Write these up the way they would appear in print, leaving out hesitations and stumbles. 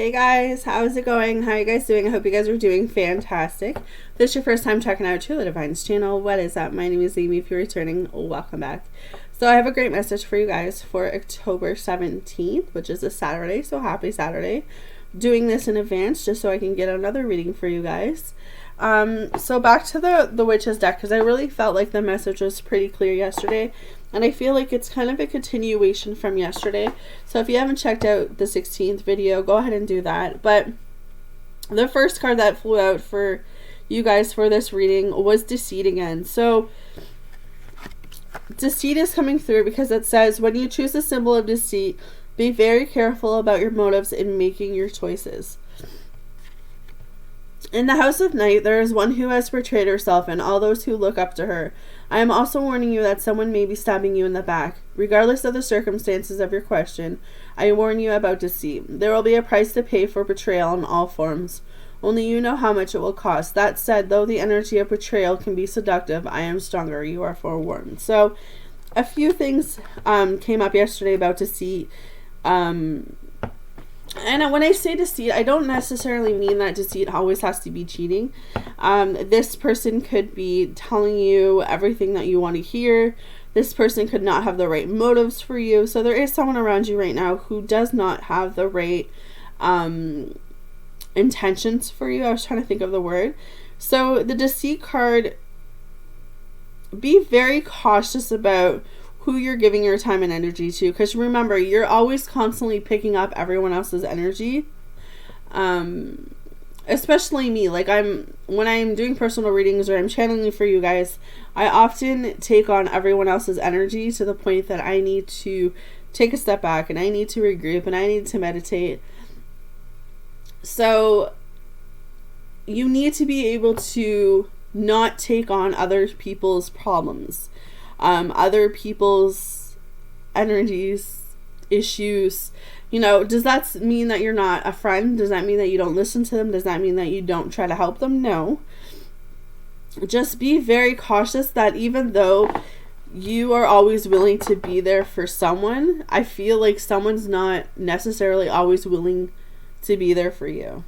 Hey guys, how's it going? How are you guys doing? I hope you guys are doing fantastic. If this is your first time checking out Truly Divine's channel, what is up? My name is Amy. If you're returning, welcome back. So I have a great message for you guys for October 17th, which is a Saturday, so happy Saturday. Doing this in advance just so I can get another reading for you guys. So back to the Witch's deck, because I really felt like the message was pretty clear yesterday. And I feel like it's kind of a continuation from yesterday. So if you haven't checked out the 16th video, go ahead and do that. But the first card that flew out for you guys for this reading was Deceit again. So Deceit is coming through because it says, when you choose the symbol of deceit, be very careful about your motives in making your choices. In the House of Night, there is one who has betrayed herself and all those who look up to her. I am also warning you that someone may be stabbing you in the back. Regardless of the circumstances of your question, I warn you about deceit. There will be a price to pay for betrayal in all forms. Only you know how much it will cost. That said, though the energy of betrayal can be seductive, I am stronger. You are forewarned. So, a few things came up yesterday about deceit. And when I say deceit, I don't necessarily mean that deceit always has to be cheating. This person could be telling you everything that you want to hear. This person could not have the right motives for you. So there is someone around you right now who does not have the right intentions for you. I was trying to think of the word. So the deceit card, be very cautious about who you're giving your time and energy to, because remember, you're always constantly picking up everyone else's energy, especially me. Like, when I'm doing personal readings or I'm channeling for you guys, I often take on everyone else's energy to the point that I need to take a step back and I need to regroup and I need to meditate. So you need to be able to not take on other people's problems, other people's energies, issues. You know, does that mean that you're not a friend? Does that mean that you don't listen to them? Does that mean that you don't try to help them? No. Just be very cautious that even though you are always willing to be there for someone, I feel like someone's not necessarily always willing to be there for you.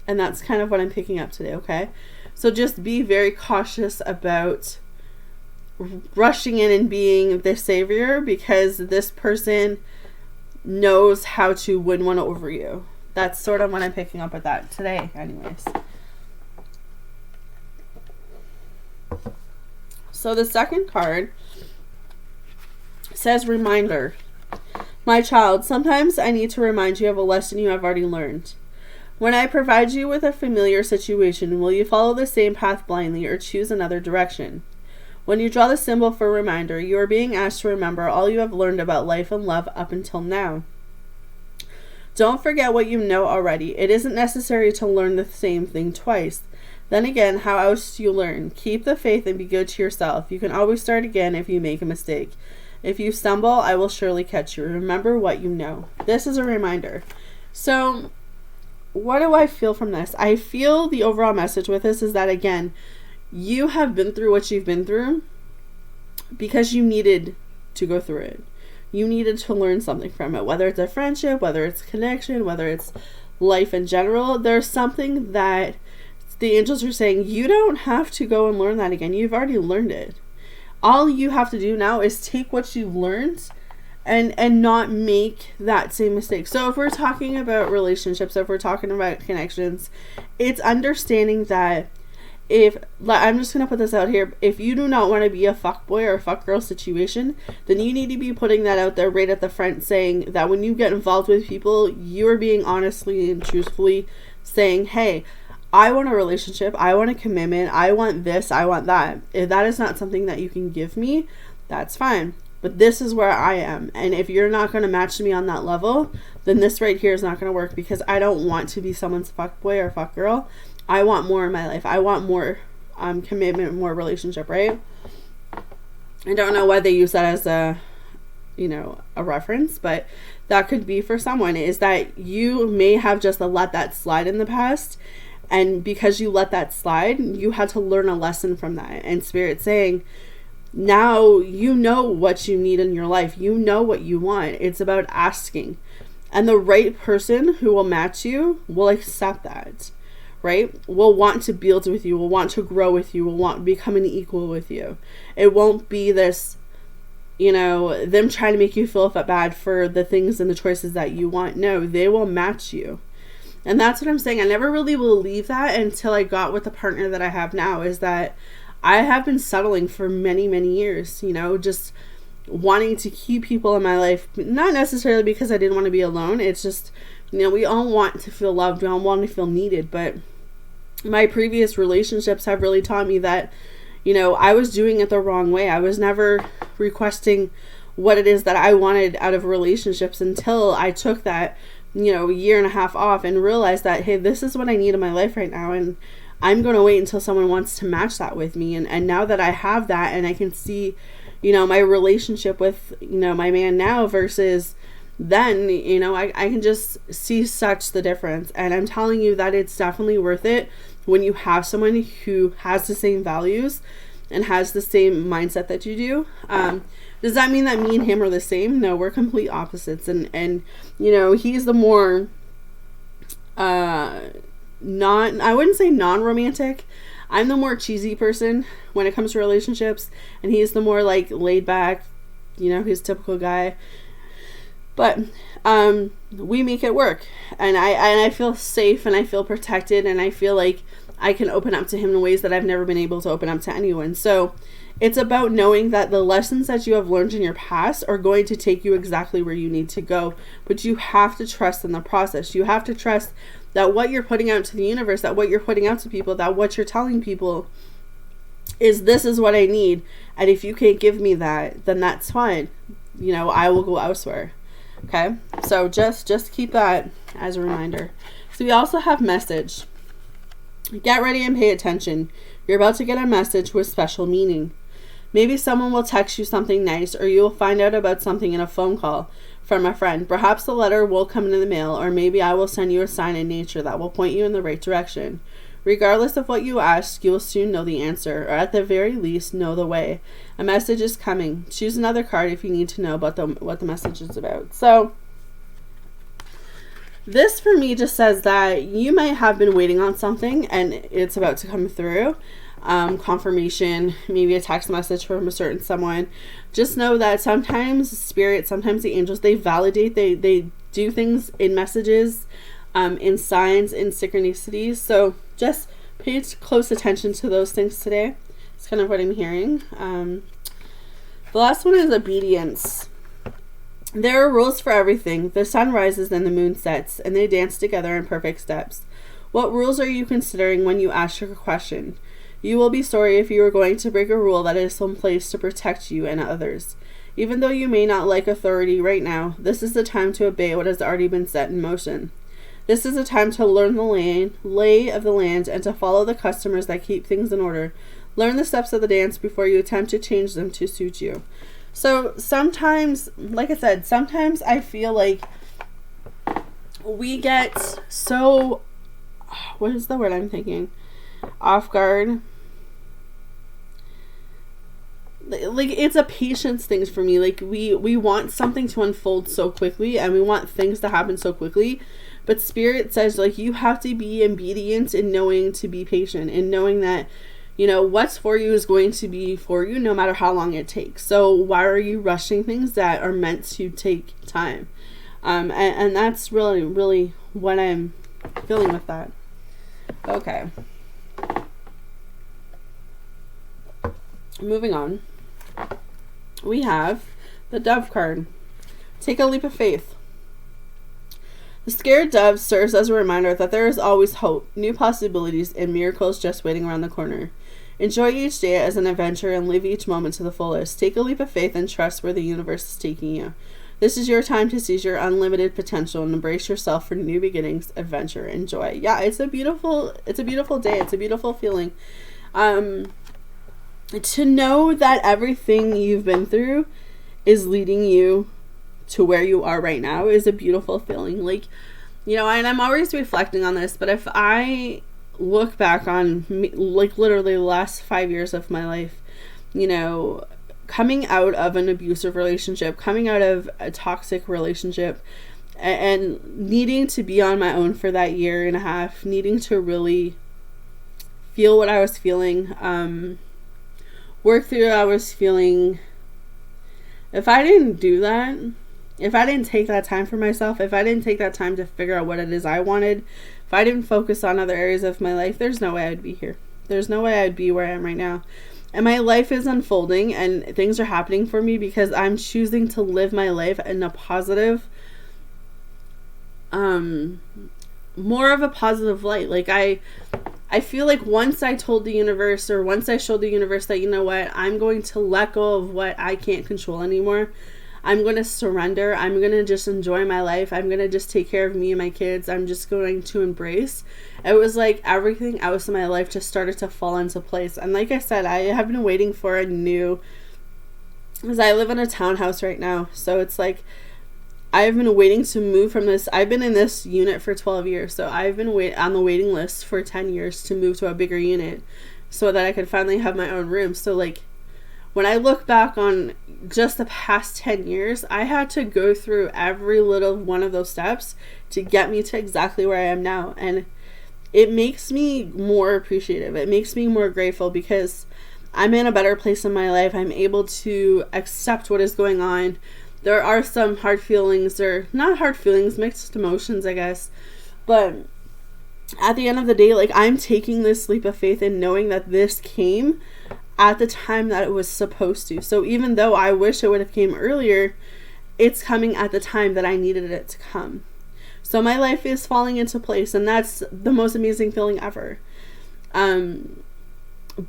And that's kind of what I'm picking up today, okay? So just be very cautious about rushing in and being the savior, because this person knows how to win one over you. That's sort of what I'm picking up with that today, anyways. So the second card says reminder. My child, sometimes I need to remind you of a lesson you have already learned. When I provide you with a familiar situation, will you follow the same path blindly or choose another direction? When you draw the symbol for reminder, you are being asked to remember all you have learned about life and love up until now. Don't forget what you know already. It isn't necessary to learn the same thing twice. Then again, how else do you learn? Keep the faith and be good to yourself. You can always start again if you make a mistake. If you stumble, I will surely catch you. Remember what you know. This is a reminder. So, what do I feel from this? I feel the overall message with this is that, again, you have been through what you've been through because you needed to go through it. You needed to learn something from it, whether it's a friendship, whether it's connection, whether it's life in general. There's something that the angels are saying, you don't have to go and learn that again. You've already learned it. All you have to do now is take what you've learned and not make that same mistake. So if we're talking about relationships, if we're talking about connections, it's understanding that if, I'm just going to put this out here, if you do not want to be a fuckboy or a fuckgirl situation, then you need to be putting that out there right at the front, saying that when you get involved with people, you're being honestly and truthfully saying, hey, I want a relationship, I want a commitment, I want this, I want that. If that is not something that you can give me, that's fine. But this is where I am. And if you're not going to match me on that level, then this right here is not going to work, because I don't want to be someone's fuckboy or fuckgirl. I want more in my life. I want more commitment, more relationship, right? I don't know why they use that as a reference, but that could be for someone, is that you may have just let that slide in the past. And because you let that slide, you had to learn a lesson from that. And Spirit's saying, now you know what you need in your life. You know what you want. It's about asking. And the right person who will match you will accept that, right? Will want to build with you, will want to grow with you, will want to become an equal with you. It won't be this, them trying to make you feel bad for the things and the choices that you want. No, they will match you. And that's what I'm saying. I never really believed that until I got with the partner that I have now, is that I have been settling for many, many years, just wanting to keep people in my life, not necessarily because I didn't want to be alone. It's just, we all want to feel loved. We all want to feel needed. But my previous relationships have really taught me that, I was doing it the wrong way. I was never requesting what it is that I wanted out of relationships until I took that, year and a half off and realized that, hey, this is what I need in my life right now. And I'm going to wait until someone wants to match that with me. And now that I have that and I can see, my relationship with, my man now versus then, I can just see such the difference. And I'm telling you that it's definitely worth it when you have someone who has the same values and has the same mindset that you do. Does that mean that me and him are the same? No, we're complete opposites. And he's the more, I wouldn't say non-romantic. I'm the more cheesy person when it comes to relationships, and he's the more laid back, he's a typical guy. But we make it work, and I feel safe, and I feel protected, and I feel like I can open up to him in ways that I've never been able to open up to anyone. So it's about knowing that the lessons that you have learned in your past are going to take you exactly where you need to go, but you have to trust in the process. You have to trust that what you're putting out to the universe, that what you're putting out to people, that what you're telling people is, this is what I need. And if you can't give me that, then that's fine. I will go elsewhere. Okay. So just keep that as a reminder. So we also have message. Get ready and pay attention. You're about to get a message with special meaning. Maybe someone will text you something nice, or you will find out about something in a phone call from a friend. Perhaps the letter will come in the mail, or maybe I will send you a sign in nature that will point you in the right direction. Regardless of what you ask, you will soon know the answer, or at the very least, know the way. A message is coming. Choose another card if you need to know about what the message is about. So this for me just says that you might have been waiting on something and it's about to come through. Confirmation, maybe a text message from a certain someone. Just know that sometimes spirit, sometimes the angels, they validate, they do things in messages, in signs, in synchronicities. So just pay close attention to those things today. It's kind of what I'm hearing. The last one is obedience. There are rules for everything. The sun rises and the moon sets, and they dance together in perfect steps. What rules are you considering when you ask your question? You will be sorry if you are going to break a rule that is in place to protect you and others. Even though you may not like authority right now, this is the time to obey what has already been set in motion. This is a time to learn the lay of the land and to follow the customers that keep things in order. Learn the steps of the dance before you attempt to change them to suit you. So sometimes, like I said, sometimes I feel like we get so, what is the word I'm thinking? Off guard. Like, it's a patience thing for me. Like, we want something to unfold so quickly, and we want things to happen so quickly. But Spirit says, like, you have to be obedient in knowing to be patient, and knowing that, what's for you is going to be for you no matter how long it takes. So why are you rushing things that are meant to take time? And that's really, really what I'm feeling with that. Okay. Moving on. We have the Dove card. Take a leap of faith. The scared dove serves as a reminder that there is always hope, new possibilities, and miracles just waiting around the corner. Enjoy each day as an adventure and live each moment to the fullest. Take a leap of faith and trust where the universe is taking you. This is your time to seize your unlimited potential and embrace yourself for new beginnings, adventure, and joy. Yeah, it's a beautiful day. It's a beautiful feeling. To know that everything you've been through is leading you to where you are right now is a beautiful feeling. Like, and I'm always reflecting on this, but if I look back on like literally the last 5 years of my life, coming out of an abusive relationship, coming out of a toxic relationship, and needing to be on my own for that year and a half, needing to really feel what I was feeling, work through what I was feeling. If I didn't do that, if I didn't take that time for myself, if I didn't take that time to figure out what it is I wanted, if I didn't focus on other areas of my life, there's no way I'd be here. There's no way I'd be where I am right now. And my life is unfolding and things are happening for me because I'm choosing to live my life in a positive, more of a positive light. Like I feel like once I told the universe, or once I showed the universe that, you know what, I'm going to let go of what I can't control anymore. I'm going to surrender. I'm going to just enjoy my life. I'm going to just take care of me and my kids. I'm just going to embrace. It was like everything else in my life just started to fall into place. And like I said, I have been waiting for a new, because I live in a townhouse right now. So it's like, I've been waiting to move from this. I've been in this unit for 12 years. So I've been on the waiting list for 10 years to move to a bigger unit so that I could finally have my own room. So like, when I look back on just the past 10 years, I had to go through every little one of those steps to get me to exactly where I am now. And it makes me more appreciative. It makes me more grateful because I'm in a better place in my life. I'm able to accept what is going on. There are some hard feelings, or not hard feelings, mixed emotions, I guess. But at the end of the day, like, I'm taking this leap of faith and knowing that this came at the time that it was supposed to. So even though I wish it would have came earlier, it's coming at the time that I needed it to come. So my life is falling into place, and that's the most amazing feeling ever.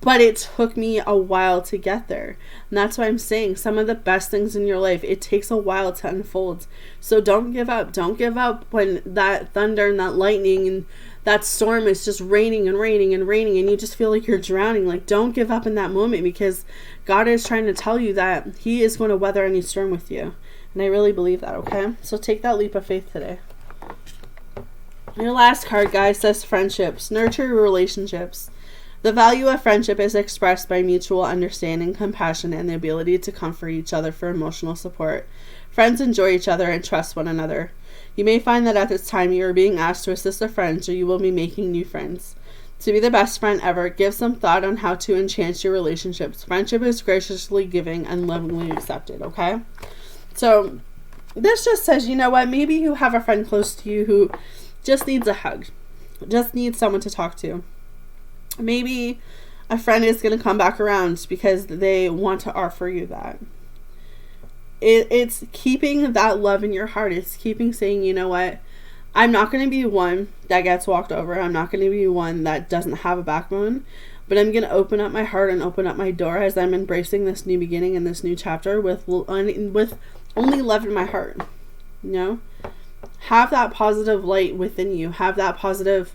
But it took me a while to get there. And that's why I'm saying some of the best things in your life, it takes a while to unfold. So don't give up. Don't give up when that thunder and that lightning and that storm is just raining and raining and raining and you just feel like you're drowning. Like, don't give up in that moment, because God is trying to tell you that He is going to weather any storm with you. And I really believe that, okay? So take that leap of faith today. Your last card, guys, says friendships. Nurture your relationships. The value of friendship is expressed by mutual understanding, compassion, and the ability to comfort each other for emotional support. Friends enjoy each other and trust one another. You may find that at this time you are being asked to assist a friend, or you will be making new friends. To be the best friend ever, give some thought on how to enhance your relationships. Friendship is graciously giving and lovingly accepted, okay? So this just says, you know what, maybe you have a friend close to you who just needs a hug, just needs someone to talk to. Maybe a friend is going to come back around because they want to offer you that. It's keeping that love in your heart. It's keeping saying, you know what, I'm not going to be one that gets walked over. I'm not going to be one that doesn't have a backbone. But I'm going to open up my heart and open up my door as I'm embracing this new beginning and this new chapter with only love in my heart. You know? Have that positive light within you. Have that positive,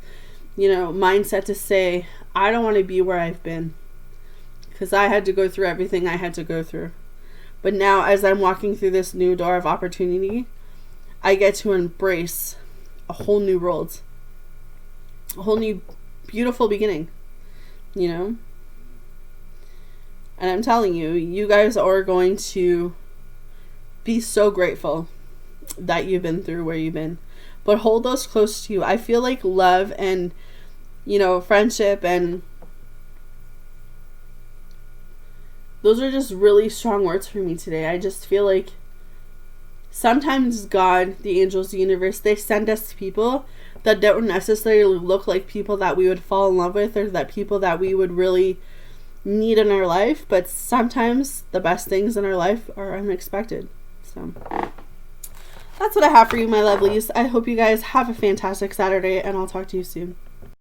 mindset to say, I don't want to be where I've been. Because I had to go through everything I had to go through. But now, as I'm walking through this new door of opportunity, I get to embrace a whole new world. A whole new beautiful beginning. And I'm telling you, you guys are going to be so grateful that you've been through where you've been. But hold those close to you. I feel like love and, friendship, and those are just really strong words for me today. I just feel like sometimes God, the angels, the universe, they send us people that don't necessarily look like people that we would fall in love with, or that people that we would really need in our life. But sometimes the best things in our life are unexpected. So that's what I have for you, my lovelies. I hope you guys have a fantastic Saturday, and I'll talk to you soon.